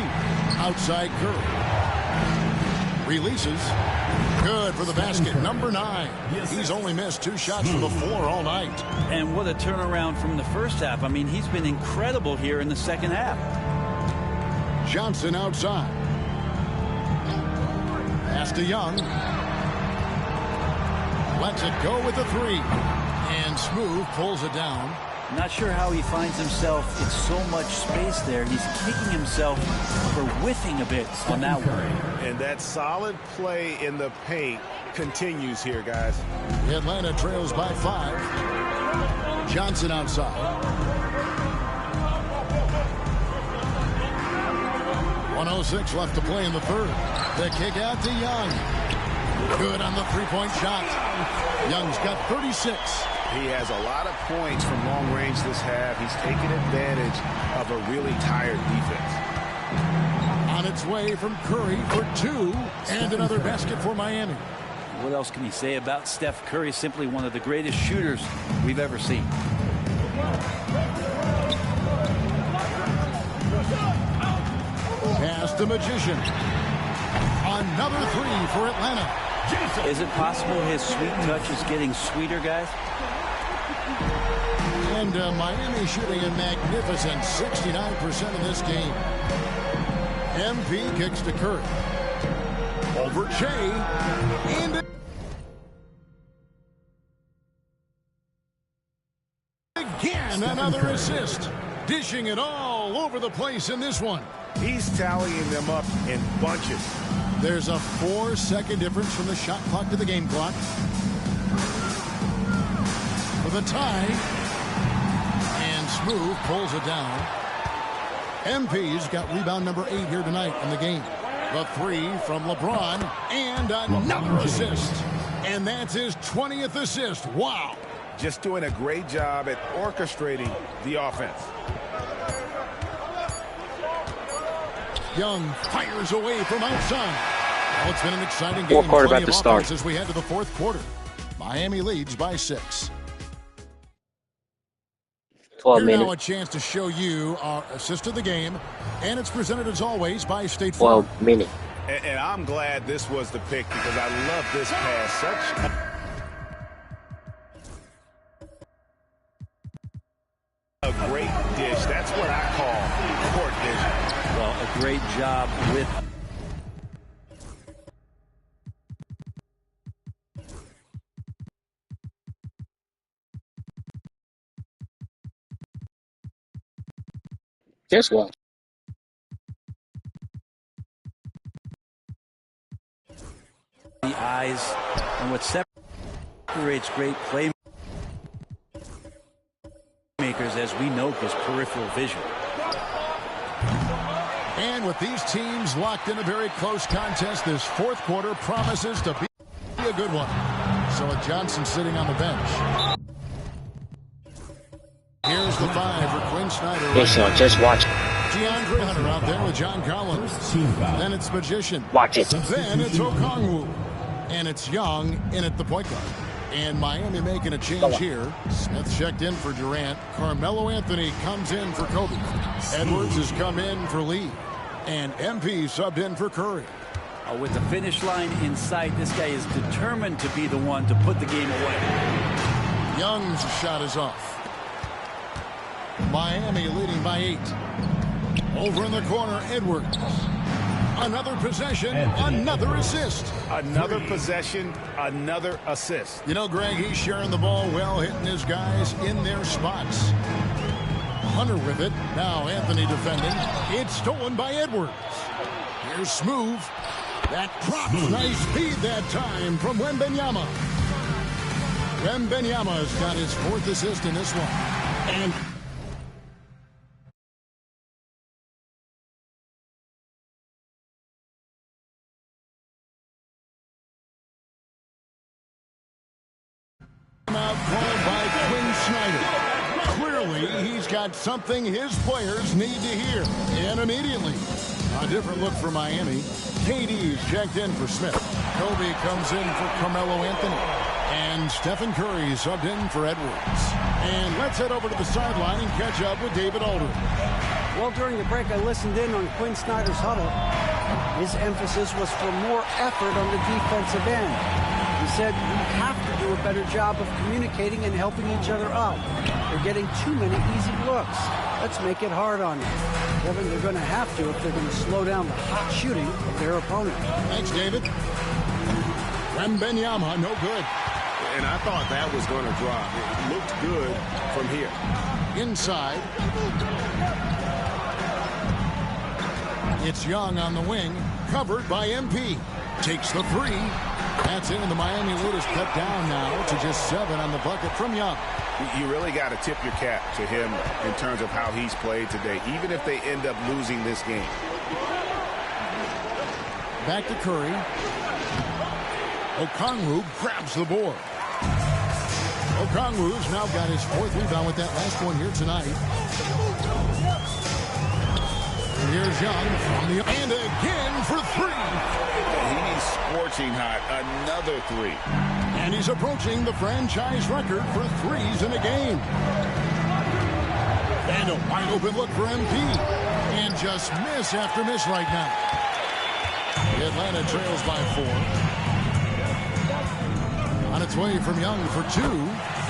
Outside Curry. Releases. Good for the basket. Number 9. He's only missed 2 shots from the floor all night. And what a turnaround from the first half. I mean, he's been incredible here in the second half. Johnson outside. Pass to Young. Lets it go with the 3. And Smoove pulls it down. Not sure how he finds himself in so much space there. He's kicking himself for whiffing a bit on that one. And that solid play in the paint continues here, guys. Atlanta trails by 5. Johnson outside. 1:06 left to play in the third. The kick out to Young. Good on the three-point shot. Young's got 36. He has a lot of points from long range this half. He's taken advantage of a really tired defense. On its way from Curry for 2. And another basket for Miami. What else can you say about Steph Curry? Simply one of the greatest shooters we've ever seen. Pass to Magician. Another 3 for Atlanta. Is it possible his sweet touch is getting sweeter, guys? And Miami shooting a magnificent 69% in this game. MP kicks to Curry. Over Jay. And again, another assist. Dishing it all over the place in this one. He's tallying them up in bunches. There's a 4-second difference from the shot clock to the game clock. For the tie. And Smoove pulls it down. MP's got rebound number 8 here tonight in the game. The 3 from LeBron. And another assist. And that's his 20th assist. Wow. Just doing a great job at orchestrating the offense. Young fires away from outside. Well, it's been an exciting game. Fourth quarter about to start. As we head to the fourth quarter. Miami leads by 6. 12 Here now a minutes. chance to show you our assist of the game, and it's presented as always by State Farm. 12 minutes. And I'm glad this was the pick because I love this pass. Such a great dish. That's what I call court vision. Well, a great job with Just watch. the eyes and what separates great playmakers, as we know, is peripheral vision. And with these teams locked in a very close contest, this fourth quarter promises to be a good one. So with Johnson sitting on the bench. Here's the 5 for Quinn Snyder. Jayceon, just watch. DeAndre Hunter out there with John Collins. Then it's Magician. Watch it. Then it's Okongwu. And it's Young in at the point guard. And Miami making a change here. Smith checked in for Durant. Carmelo Anthony comes in for Kobe. Edwards has come in for Lee. And MP subbed in for Curry. With the finish line in sight, this guy is determined to be the one to put the game away. Young's shot is off. Miami leading by 8. Over in the corner, Edwards. Another possession, another assist. Another possession, another assist. You know, Greg, he's sharing the ball well, hitting his guys in their spots. Hunter with it. Now Anthony defending. It's stolen by Edwards. Here's Smoove. That prop. Nice speed that time from Wembanyama. Wembanyama's got his 4th assist in this one. And out called by Quinn Snyder. Clearly, he's got something his players need to hear. And immediately, a different look for Miami. KD's checked in for Smith. Kobe comes in for Carmelo Anthony. And Stephen Curry subbed in for Edwards. And let's head over to the sideline and catch up with David Aldridge. Well, during the break, I listened in on Quinn Snyder's huddle. His emphasis was for more effort on the defensive end. He said we have to do a better job of communicating and helping each other out. They're getting too many easy looks. Let's make it hard on them. Kevin, they're going to have to if they're going to slow down the hot shooting of their opponent. Thanks, David. Wembanyama, no good. And I thought that was going to drop. It looked good from here. Inside. It's Young on the wing, covered by MP. Takes the 3. That's in, and the Miami lead is cut down now to just 7 on the bucket from Young. You really got to tip your cap to him in terms of how he's played today, even if they end up losing this game. Back to Curry. Okongwu grabs the board. Okongwu's now got his 4th rebound with that last one here tonight. And here's Young from the and again for 3. He's scorching hot. Another 3. And he's approaching the franchise record for 3s in a game. And a wide open look for MP. And just miss after miss right now. Atlanta trails by 4. On its way from Young for 2.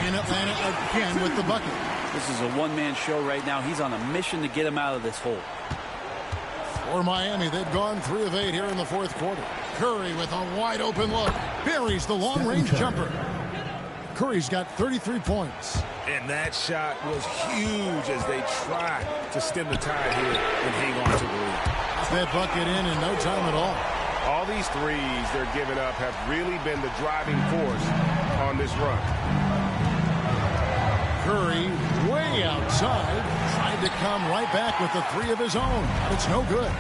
And Atlanta again with the bucket. This is a one-man show right now. He's on a mission to get him out of this hole. For Miami, they've gone 3 of 8 here in the 4th quarter. Curry with a wide open look. Buries the long-range jumper. Curry's got 33 points. And that shot was huge as they try to stem the tide here and hang on to the lead. That bucket in no time at all. All these threes they're giving up have really been the driving force on this run. Curry way outside. Tried to come right back with the 3 of his own. It's no good.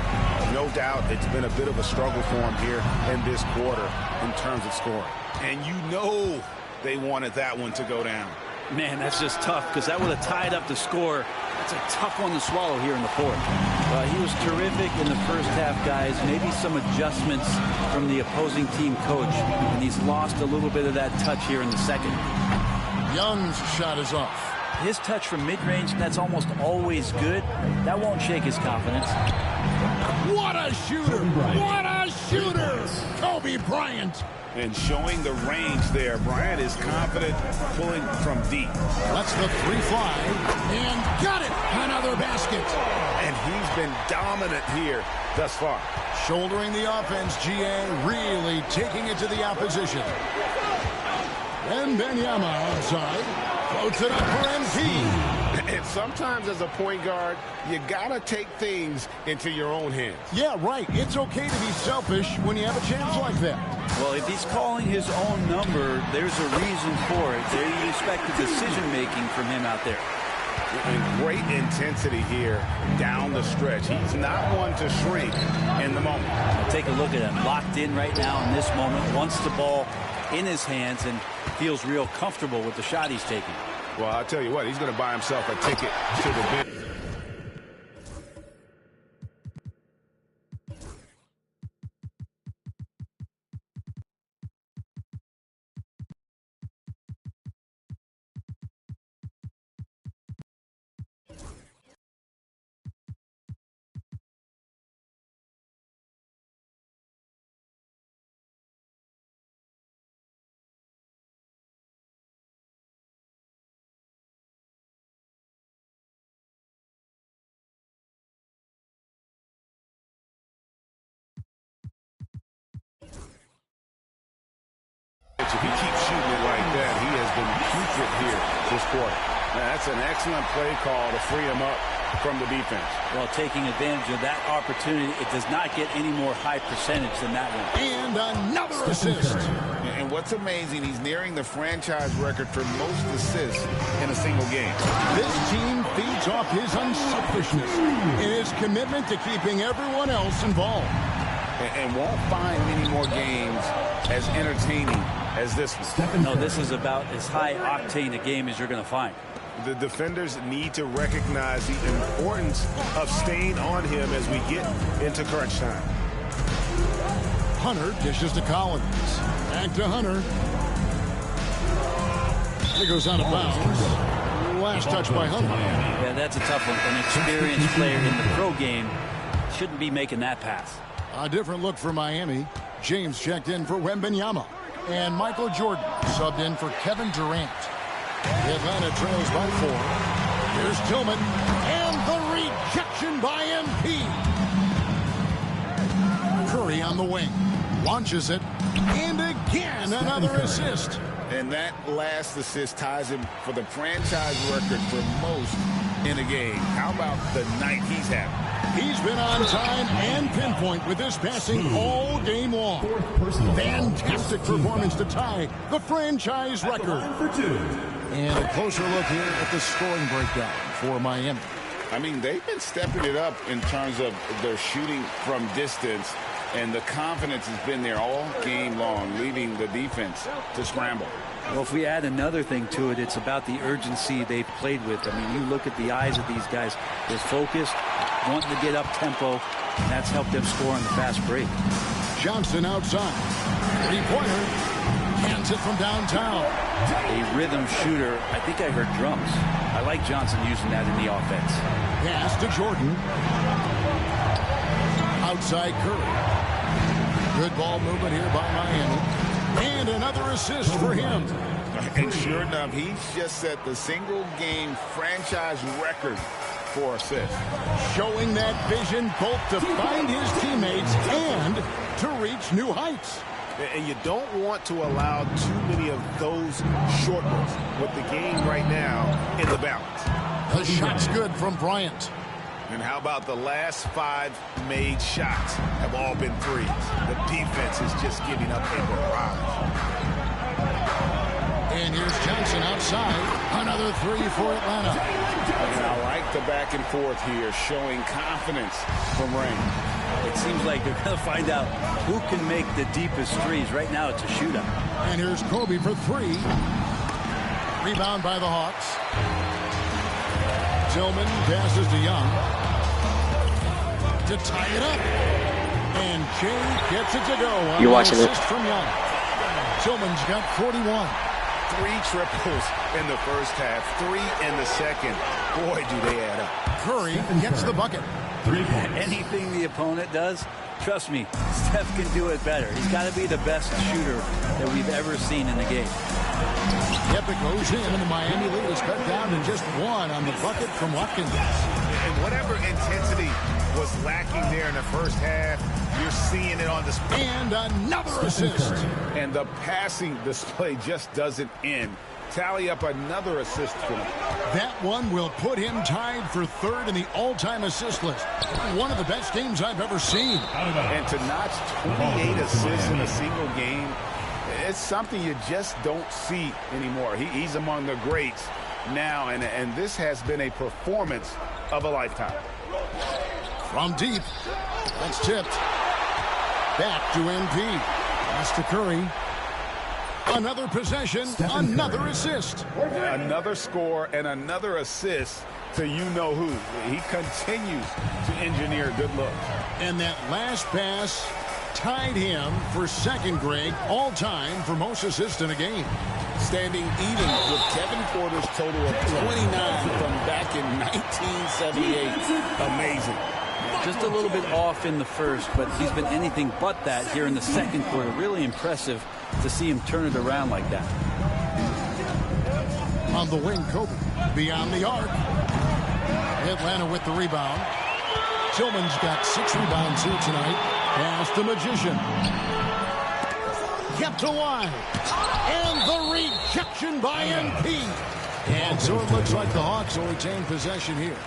No doubt it's been a bit of a struggle for him here in this quarter in terms of scoring. And you know they wanted that one to go down. Man, that's just tough because that would have tied up the score. It's a tough one to swallow here in the 4th. He was terrific. terrific in the first half, guys. Maybe some adjustments from the opposing team coach, and he's lost a little bit of that touch here in the second. Young's shot is off. His touch from mid-range, that's almost always good. That won't shake his confidence. What a shooter! What a shooter! Kobe Bryant. And showing the range there. Bryant is confident pulling from deep. That's the 3-5. And got it! Another basket. And he's been dominant here thus far. Shouldering the offense, GA really taking it to the opposition. And Mynba outside. Floats it up for MP. And sometimes as a point guard, you gotta take things into your own hands. Yeah, right. It's okay to be selfish when you have a chance like that. Well, if he's calling his own number, there's a reason for it. They expect the decision-making from him out there. And great intensity here down the stretch. He's not one to shrink in the moment. Take a look at him. Locked in right now in this moment. Wants the ball in his hands and feels real comfortable with the shot he's taking. Well, I'll tell you what, he's going to buy himself a ticket to the bench. If he keeps shooting it like that, he has been putrid here this quarter. That's an excellent play call to free him up from the defense. Well, taking advantage of that opportunity, it does not get any more high percentage than that one. And another assist. And what's amazing, he's nearing the franchise record for most assists in a single game. This team feeds off his unselfishness and his commitment to keeping everyone else involved. And won't find many more games as entertaining as this one. No, this is about as high-octane a game as you're going to find. The defenders need to recognize the importance of staying on him as we get into crunch time. Hunter dishes to Collins. Back to Hunter. He goes out of bounds. Last touch by Hunter. Yeah, that's a tough one. An experienced player in the pro game shouldn't be making that pass. A different look for Miami. James checked in for Wembanyama. And Michael Jordan subbed in for Kevin Durant. Atlanta trails by 4. Here's Tillman. And the rejection by MP. Curry on the wing. Launches it. And again, another assist. And that last assist ties him for the franchise record for most in a game. How about the night he's having? He's been on time and pinpoint with this passing all game long. Fantastic performance to tie the franchise record. And a closer look here at the scoring breakdown for Miami. I mean, they've been stepping it up in terms of their shooting from distance, and the confidence has been there all game long, leading the defense to scramble. Well, if we add another thing to it, it's about the urgency they've played with. I mean, you look at the eyes of these guys. They're focused, wanting to get up tempo, and that's helped them score on the fast break. Johnson outside. 3-pointer. Hands it from downtown. A rhythm shooter. I think I heard drums. I like Johnson using that in the offense. Pass to Jordan. Outside Curry. Good ball movement here by Miami. And another assist for him. And sure enough, he's just set the single-game franchise record for assists. Showing that vision both to find his teammates and to reach new heights. And you don't want to allow too many of those short ones with the game right now in the balance. The shot's good from Bryant. And how about the last 5 made shots have all been threes? The defense is just giving up a barrage. And here's Johnson outside. Another 3 for Atlanta. And I like the back and forth here, showing confidence from Rain. It seems like they're going to find out who can make the deepest threes. Right now, it's a shootout. And here's Kobe for 3. Rebound by the Hawks. Tillman passes to Young. To to tie it up. And Jay gets it to go. You watching it? From Young. Tillman's got 41. 3 triples in the first half, 3 in the second. Boy, do they add up. Curry gets the bucket. 3 points. Anything the opponent does, trust me, Steph can do it better. He's got to be the best shooter that we've ever seen in the game. Yep, it goes in, and the Miami lead is cut down to just 1 on the bucket from Watkins. And whatever intensity was lacking there in the first half, you're seeing it on display. And another assist. And the passing display just doesn't end. Tally up another assist for him. That one will put him tied for 3rd in the all-time assist list. One of the best games I've ever seen. And to notch 28 assists in a single game, it's something you just don't see anymore. He's among the greats now, and this has been a performance of a lifetime. From deep, that's tipped. Back to NP. Pass to Curry. Another possession, another assist. Another score and another assist to you-know-who. He continues to engineer good looks. And that last pass tied him for 2nd, Greg, all-time for most assists in a game. Standing even with Kevin Porter's total of 29 from back in 1978. Amazing. Just a little bit off in the first, but he's been anything but that here in the second quarter. Really impressive to see him turn it around like that. On the wing, Kobe beyond the arc. Atlanta with the rebound. Tillman's got 6 rebounds here tonight. Pass the Magician. Kept alive. And the rejection by MP. And so it looks like the Hawks will retain possession here.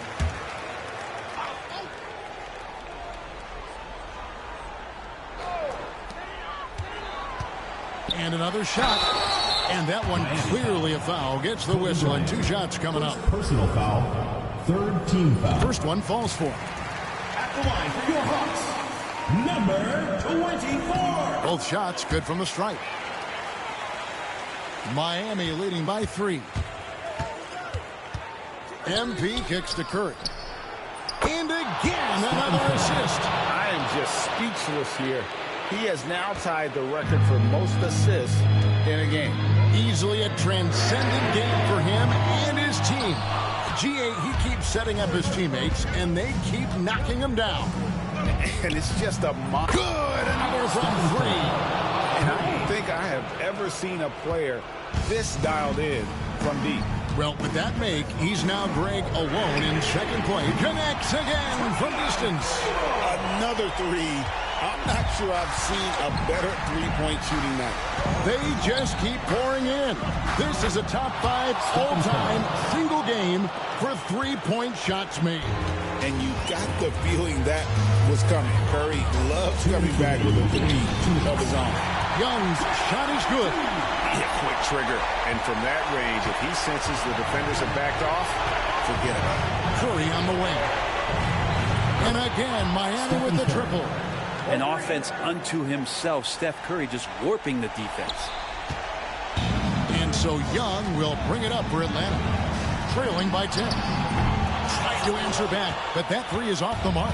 And another shot. And that one clearly a foul. Gets the whistle, and 2 shots coming up. Personal foul. 3rd team foul. First one falls for. At the line for your Hawks, number 24. Both shots good from the stripe. Miami leading by 3. MP kicks to Curry. And again, another assist. I am just speechless here. He has now tied the record for most assists in a game. Easily a transcendent game for him and his team. GA, he keeps setting up his teammates, and they keep knocking him down. And it's just a good. Another from 3. And I don't think I have ever seen a player this dialed in from deep. Well, with that make, he's now Greg alone in second play. Connects again from distance. Another 3. I'm not sure I've seen a better three-point shooting night. They just keep pouring in. This is a top 5 all-time single game for three-point shots made. And you got the feeling that was coming. Curry loves coming back with a three of his own. Young's shot is good. Quick trigger. And from that range, if he senses the defenders have backed off, forget about it. Curry on the wing. And again, Miami with the triple. An offense unto himself. Steph Curry just warping the defense. And so Young will bring it up for Atlanta. Trailing by 10. Trying to answer back, but that 3 is off the mark.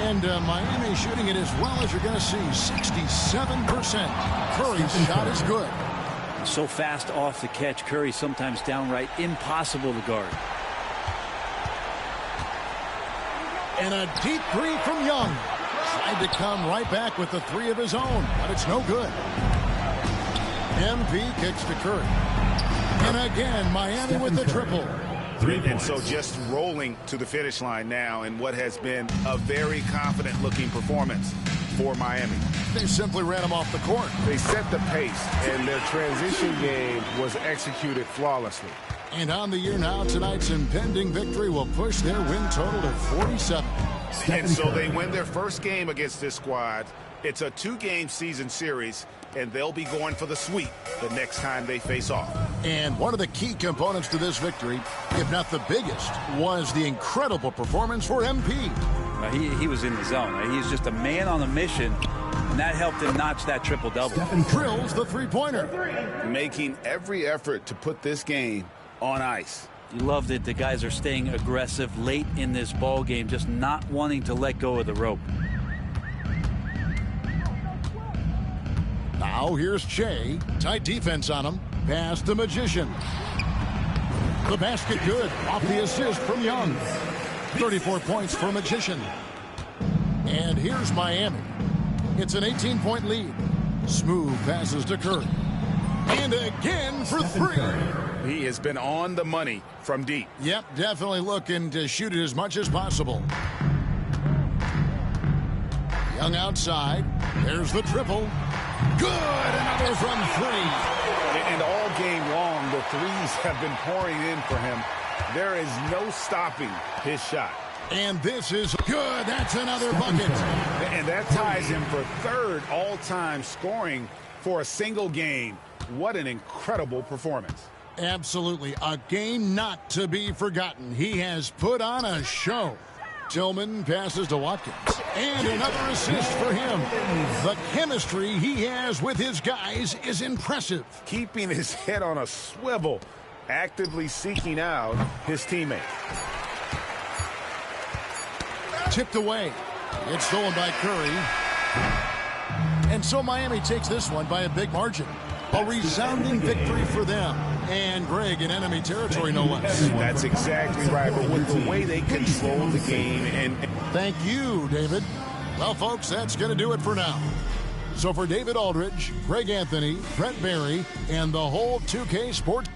And Miami shooting it as well as you're going to see. 67%. Curry's shot is good. So fast off the catch. Curry sometimes downright impossible to guard. And a deep 3 from Young. Tried to come right back with the 3 of his own, but it's no good. MP kicks to Curry. And again, Miami with the triple. And so just rolling to the finish line now in what has been a very confident-looking performance for Miami. They simply ran him off the court. They set the pace, and their transition game was executed flawlessly. And on the year now, tonight's impending victory will push their win total to 47. And so they win their first game against this squad. It's a 2-game season series, and they'll be going for the sweep the next time they face off. And one of the key components to this victory, if not the biggest, was the incredible performance for MP. He was in the zone. He's just a man on a mission, and that helped him notch that triple-double. Drills the three-pointer. Making every effort to put this game on ice. You loved it. The guys are staying aggressive late in this ball game, just not wanting to let go of the rope. Now here's Jay. Tight defense on him. Pass the Magician. The basket good. Off the assist from Young. 34 points for Magician. And here's Miami. It's an 18-point lead. Smoove passes to Curry. And again for three. He has been on the money from deep. Yep, definitely looking to shoot it as much as possible. Young outside. There's the triple. Good! Another from three. And all game long, the threes have been pouring in for him. There is no stopping his shot. And this is good. That's another bucket. And that ties him for third all-time scoring for a single game. What an incredible performance. Absolutely. A game not to be forgotten. He has put on a show. Tillman passes to Watkins. And another assist for him. The chemistry he has with his guys is impressive. Keeping his head on a swivel, actively seeking out his teammate. Tipped away. It's stolen by Curry. And so Miami takes this one by a big margin. A resounding victory for them. And Greg in enemy territory, no less. That's exactly right. But with the way they control the game and... Thank you, David. Well, folks, that's going to do it for now. So for David Aldridge, Greg Anthony, Brett Barry, and the whole 2K Sports